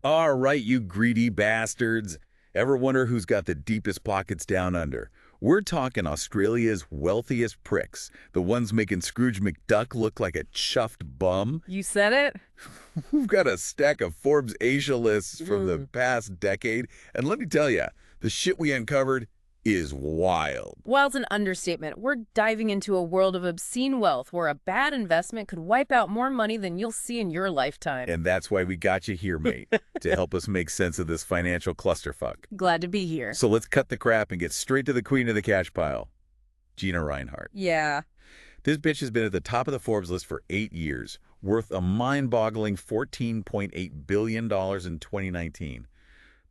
All right, you greedy bastards. Ever wonder who's got the deepest pockets down under? We're talking Australia's wealthiest pricks, the ones making Scrooge McDuck look like a chuffed bum. You said it? We've got a stack of Forbes Asia lists from the past decade, and let me tell you, the shit we uncovered is wild. Wild's an understatement. We're diving into a world of obscene wealth where a bad investment could wipe out more money than you'll see in your lifetime. And that's why we got you here, mate, to help us make sense of this financial clusterfuck. Glad to be here. So let's cut the crap and get straight to the queen of the cash pile, Gina Reinhardt. Yeah. This bitch has been at the top of the Forbes list for 8 years, worth a mind-boggling $14.8 billion in 2019.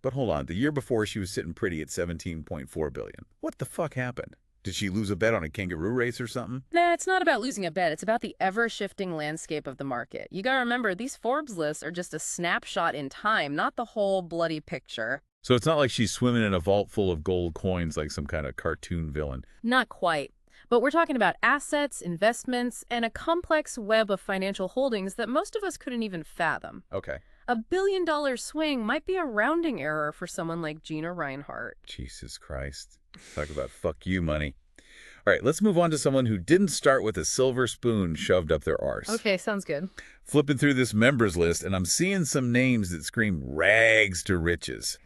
But hold on, the year before she was sitting pretty at $17.4 billion. What the fuck happened? Did she lose a bet on a kangaroo race or something? Nah, it's not about losing a bet. It's about the ever-shifting landscape of the market. You gotta remember, these Forbes lists are just a snapshot in time, not the whole bloody picture. So it's not like she's swimming in a vault full of gold coins like some kind of cartoon villain. Not quite. But we're talking about assets, investments, and a complex web of financial holdings that most of us couldn't even fathom. Okay. $1 billion swing might be a rounding error for someone like Gina Reinhardt. Jesus Christ. Talk about fuck you money. All right, let's move on to someone who didn't start with a silver spoon shoved up their arse. Okay, sounds good. Flipping through this members list, and I'm seeing some names that scream rags to riches.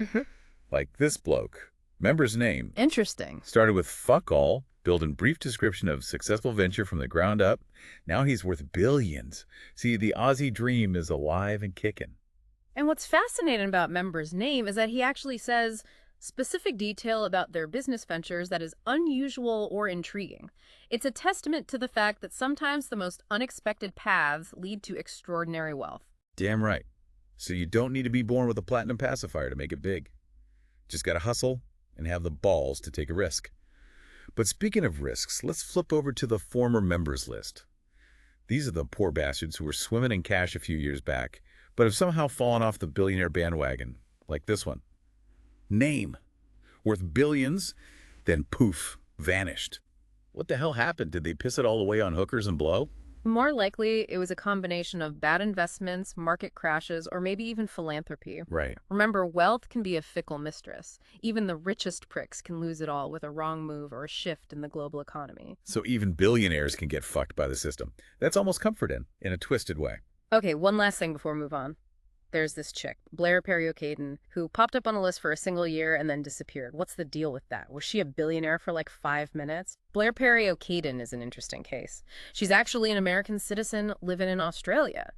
Like this bloke. Member's name. Interesting. Started with fuck all, building brief description of successful venture from the ground up. Now he's worth billions. See, the Aussie dream is alive and kicking. And what's fascinating about Member's name is that he actually says specific detail about their business ventures that is unusual or intriguing. It's a testament to the fact that sometimes the most unexpected paths lead to extraordinary wealth. Damn right. So you don't need to be born with a platinum pacifier to make it big. Just gotta hustle and have the balls to take a risk. But speaking of risks, let's flip over to the former members list. These are the poor bastards who were swimming in cash a few years back, but have somehow fallen off the billionaire bandwagon, like this one. Name. Worth billions, then poof, vanished. What the hell happened? Did they piss it all away on hookers and blow? More likely, it was a combination of bad investments, market crashes, or maybe even philanthropy. Right. Remember, wealth can be a fickle mistress. Even the richest pricks can lose it all with a wrong move or a shift in the global economy. So even billionaires can get fucked by the system. That's almost comforting, in a twisted way. Okay, one last thing before we move on. There's this chick, Blair Perry-O'Caden, who popped up on a list for a single year and then disappeared. What's the deal with that? Was she a billionaire for like 5 minutes? Blair Perry-O'Caden is an interesting case. She's actually an American citizen living in Australia.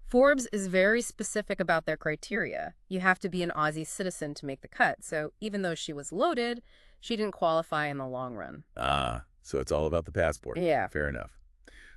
Forbes is very specific about their criteria. You have to be an Aussie citizen to make the cut. So even though she was loaded, she didn't qualify in the long run. Ah, so it's all about the passport. Yeah. Fair enough.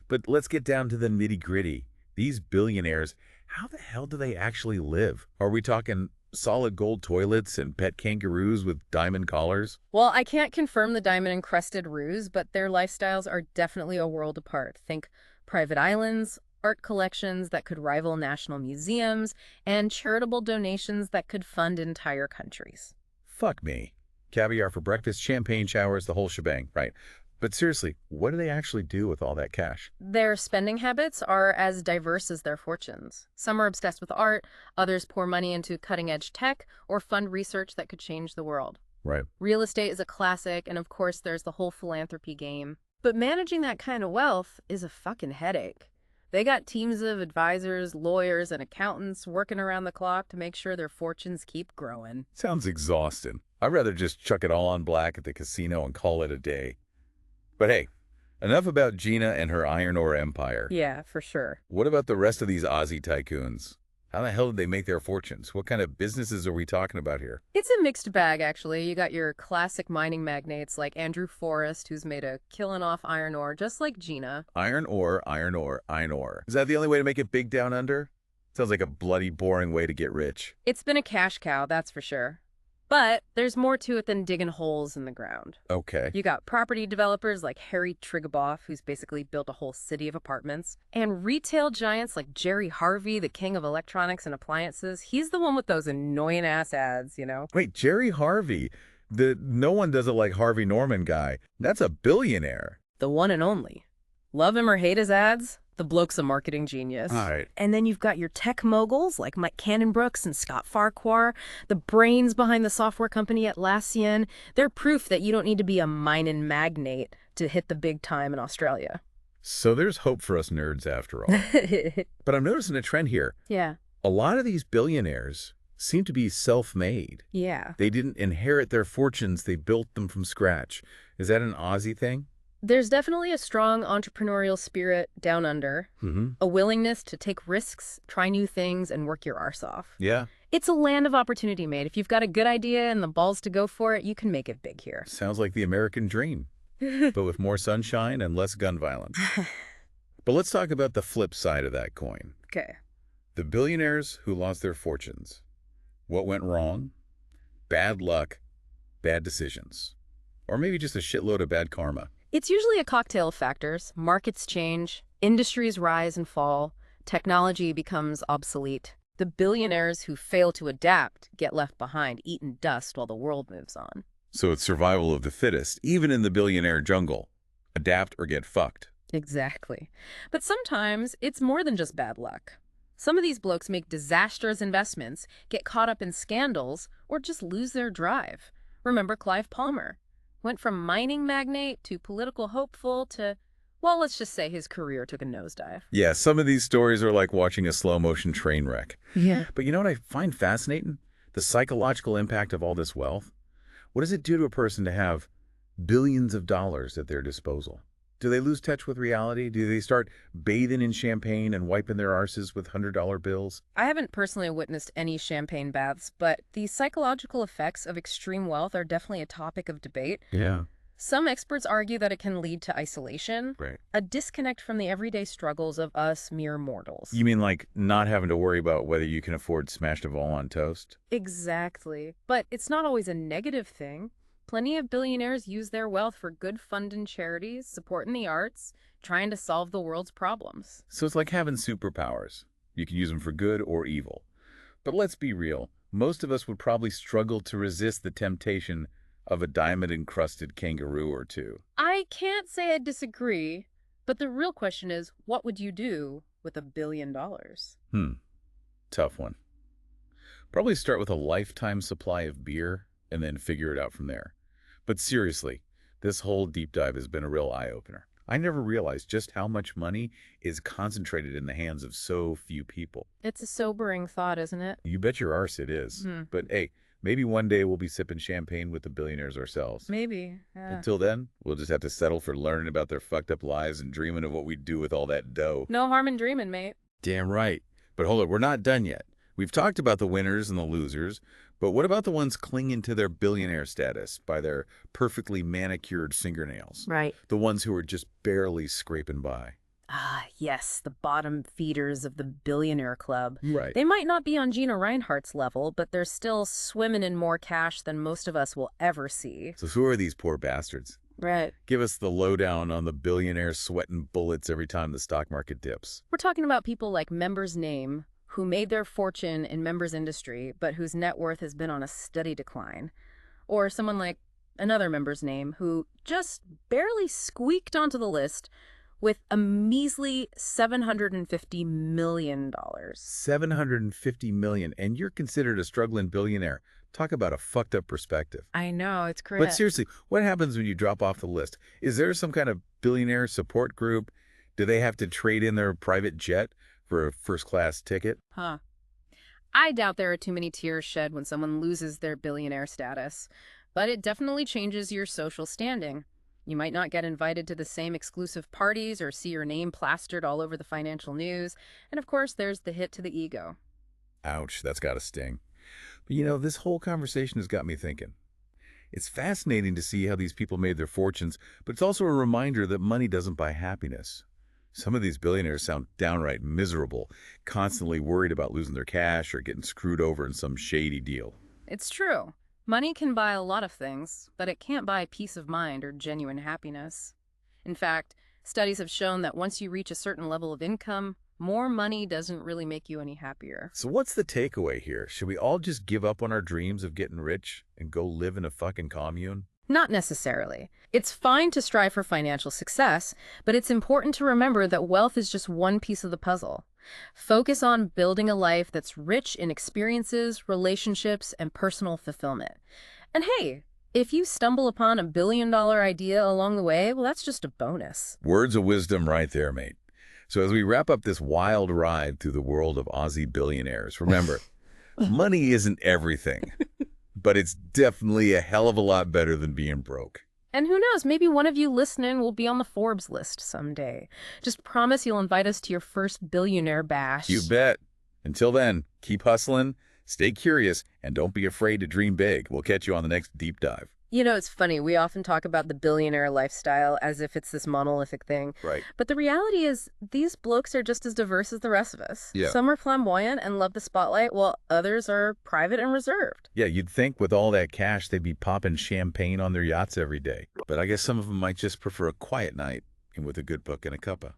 But let's get down to the nitty-gritty. These billionaires, how the hell do they actually live? Are we talking solid gold toilets and pet kangaroos with diamond collars? Well, I can't confirm the diamond-encrusted ruse, but their lifestyles are definitely a world apart. Think private islands, art collections that could rival national museums, and charitable donations that could fund entire countries. Fuck me. Caviar for breakfast, champagne showers, the whole shebang, right? But seriously, what do they actually do with all that cash? Their spending habits are as diverse as their fortunes. Some are obsessed with art, others pour money into cutting-edge tech, or fund research that could change the world. Right. Real estate is a classic, and of course there's the whole philanthropy game. But managing that kind of wealth is a fucking headache. They got teams of advisors, lawyers, and accountants working around the clock to make sure their fortunes keep growing. Sounds exhausting. I'd rather just chuck it all on black at the casino and call it a day. But hey, enough about Gina and her iron ore empire. Yeah, for sure. What about the rest of these Aussie tycoons? How the hell did they make their fortunes? What kind of businesses are we talking about here? It's a mixed bag, actually. You got your classic mining magnates like Andrew Forrest, who's made a killing off iron ore, just like Gina. Iron ore, iron ore, iron ore. Is that the only way to make it big down under? Sounds like a bloody boring way to get rich. It's been a cash cow, that's for sure. But there's more to it than digging holes in the ground. Okay. You got property developers like Harry Triguboff, who's basically built a whole city of apartments, and retail giants like Jerry Harvey, the king of electronics and appliances. He's the one with those annoying-ass ads, you know? Wait, Jerry Harvey, the no one does it like Harvey Norman guy. That's a billionaire. The one and only. Love him or hate his ads, The bloke's a marketing genius. All right. And then you've got your tech moguls like Mike Cannon-Brookes and Scott Farquhar, the brains behind the software company Atlassian. They're proof that you don't need to be a mining magnate to hit the big time in Australia. So there's hope for us nerds after all. But I'm noticing a trend here. Yeah. A lot of these billionaires seem to be self-made. Yeah. They didn't inherit their fortunes, they built them from scratch. Is that an Aussie thing? There's definitely a strong entrepreneurial spirit down under, a willingness to take risks, try new things, and work your arse off. Yeah. It's a land of opportunity, mate. If you've got a good idea and the balls to go for it, you can make it big here. Sounds like the American dream, but with more sunshine and less gun violence. But let's talk about the flip side of that coin. Okay. The billionaires who lost their fortunes. What went wrong? Bad luck, bad decisions. Or maybe just a shitload of bad karma. It's usually a cocktail of factors. Markets change, industries rise and fall, technology becomes obsolete. The billionaires who fail to adapt get left behind, eating dust while the world moves on. So it's survival of the fittest, even in the billionaire jungle. Adapt or get fucked. Exactly. But sometimes it's more than just bad luck. Some of these blokes make disastrous investments, get caught up in scandals, or just lose their drive. Remember Clive Palmer? Went from mining magnate to political hopeful to, well, let's just say his career took a nosedive. Yeah, some of these stories are like watching a slow-motion train wreck. Yeah. But you know what I find fascinating? The psychological impact of all this wealth. What does it do to a person to have billions of dollars at their disposal? Do they lose touch with reality? Do they start bathing in champagne and wiping their arses with $100 bills? I haven't personally witnessed any champagne baths, but the psychological effects of extreme wealth are definitely a topic of debate. Yeah. Some experts argue that it can lead to isolation, Right. a disconnect from the everyday struggles of us mere mortals. You mean like not having to worry about whether you can afford smashed a vol on toast? Exactly. But it's not always a negative thing. Plenty of billionaires use their wealth for good funding charities, supporting the arts, trying to solve the world's problems. So it's like having superpowers. You can use them for good or evil. But let's be real. Most of us would probably struggle to resist the temptation of a diamond-encrusted kangaroo or two. I can't say I disagree, but the real question is, what would you do with $1 billion? Tough one. Probably start with a lifetime supply of beer and then figure it out from there. But seriously, this whole deep dive has been a real eye-opener. I never realized just how much money is concentrated in the hands of so few people. It's a sobering thought, isn't it? You bet your arse it is. But hey, maybe one day we'll be sipping champagne with the billionaires ourselves. Maybe. Yeah. Until then, we'll just have to settle for learning about their fucked up lives and dreaming of what we'd do with all that dough. No harm in dreaming, mate. Damn right. But hold it, we're not done yet. We've talked about the winners and the losers, but what about the ones clinging to their billionaire status by their perfectly manicured fingernails? Right. The ones who are just barely scraping by. Ah, yes, the bottom feeders of the billionaire club. Right. They might not be on Gina Reinhardt's level, but they're still swimming in more cash than most of us will ever see. So who are these poor bastards? Right. Give us the lowdown on the billionaires sweating bullets every time the stock market dips. We're talking about people like Member's Name, who made their fortune in Member's industry, but whose net worth has been on a steady decline. Or someone like another Member's Name, who just barely squeaked onto the list with a measly $750 million. $750 million, and you're considered a struggling billionaire. Talk about a fucked up perspective. I know, it's correct. But seriously, what happens when you drop off the list? Is there some kind of billionaire support group? Do they have to trade in their private jet for a first-class ticket? Huh. I doubt there are too many tears shed when someone loses their billionaire status, but it definitely changes your social standing. You might not get invited to the same exclusive parties or see your name plastered all over the financial news. And of course, there's the hit to the ego. Ouch, that's gotta sting. But you know, this whole conversation has got me thinking. It's fascinating to see how these people made their fortunes, but it's also a reminder that money doesn't buy happiness. Some of these billionaires sound downright miserable, constantly worried about losing their cash or getting screwed over in some shady deal. It's true. Money can buy a lot of things, but it can't buy peace of mind or genuine happiness. In fact, studies have shown that once you reach a certain level of income, more money doesn't really make you any happier. So what's the takeaway here? Should we all just give up on our dreams of getting rich and go live in a fucking commune? Not necessarily. It's fine to strive for financial success, but it's important to remember that wealth is just one piece of the puzzle. Focus on building a life that's rich in experiences, relationships, and personal fulfillment. And hey, if you stumble upon a billion-dollar idea along the way, well, that's just a bonus. Words of wisdom right there, mate. So as we wrap up this wild ride through the world of Aussie billionaires, remember, money isn't everything, but it's definitely a hell of a lot better than being broke. And who knows, maybe one of you listening will be on the Forbes list someday. Just promise you'll invite us to your first billionaire bash. You bet. Until then, keep hustling, stay curious, and don't be afraid to dream big. We'll catch you on the next deep dive. You know, it's funny. We often talk about the billionaire lifestyle as if it's this monolithic thing. Right. But the reality is these blokes are just as diverse as the rest of us. Yeah. Some are flamboyant and love the spotlight, while others are private and reserved. Yeah, you'd think with all that cash they'd be popping champagne on their yachts every day. But I guess some of them might just prefer a quiet night and with a good book and a cuppa.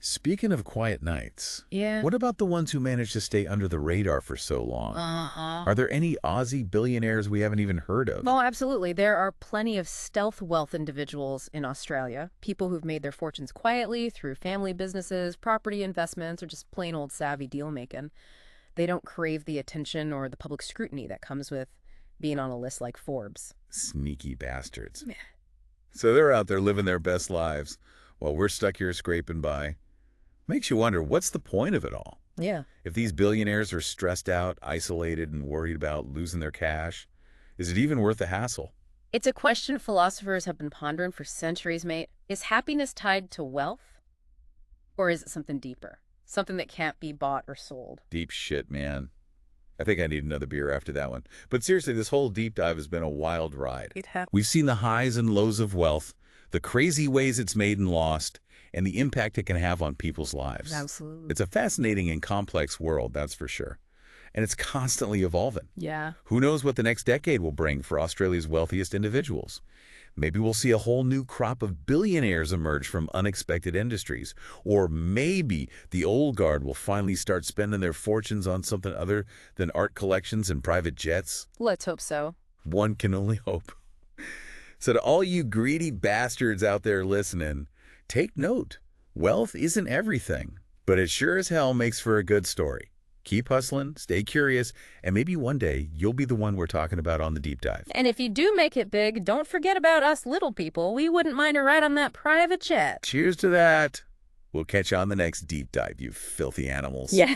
Speaking of quiet nights, Yeah. what about the ones who manage to stay under the radar for so long? Are there any Aussie billionaires we haven't even heard of? Well, absolutely. There are plenty of stealth wealth individuals in Australia, people who've made their fortunes quietly through family businesses, property investments, or just plain old savvy deal-making. They don't crave the attention or the public scrutiny that comes with being on a list like Forbes. Sneaky bastards. Meh. So they're out there living their best lives while we're stuck here scraping by. Makes you wonder, what's the point of it all? Yeah. If these billionaires are stressed out, isolated, and worried about losing their cash, is it even worth the hassle? It's a question philosophers have been pondering for centuries, mate. Is happiness tied to wealth? Or is it something deeper? Something that can't be bought or sold? Deep shit, man. I think I need another beer after that one. But seriously, this whole deep dive has been a wild ride. It happens. We've seen the highs and lows of wealth, the crazy ways it's made and lost, and the impact it can have on people's lives. Absolutely. It's a fascinating and complex world, that's for sure. And it's constantly evolving. Yeah. Who knows what the next decade will bring for Australia's wealthiest individuals? Maybe we'll see a whole new crop of billionaires emerge from unexpected industries. Or maybe the old guard will finally start spending their fortunes on something other than art collections and private jets. Let's hope so. One can only hope. So to all you greedy bastards out there listening, take note. Wealth isn't everything, but it sure as hell makes for a good story. Keep hustling, stay curious, and maybe one day you'll be the one we're talking about on the deep dive. And if you do make it big, don't forget about us little people. We wouldn't mind a ride on that private jet. Cheers to that. We'll catch you on the next deep dive, you filthy animals. Yeah.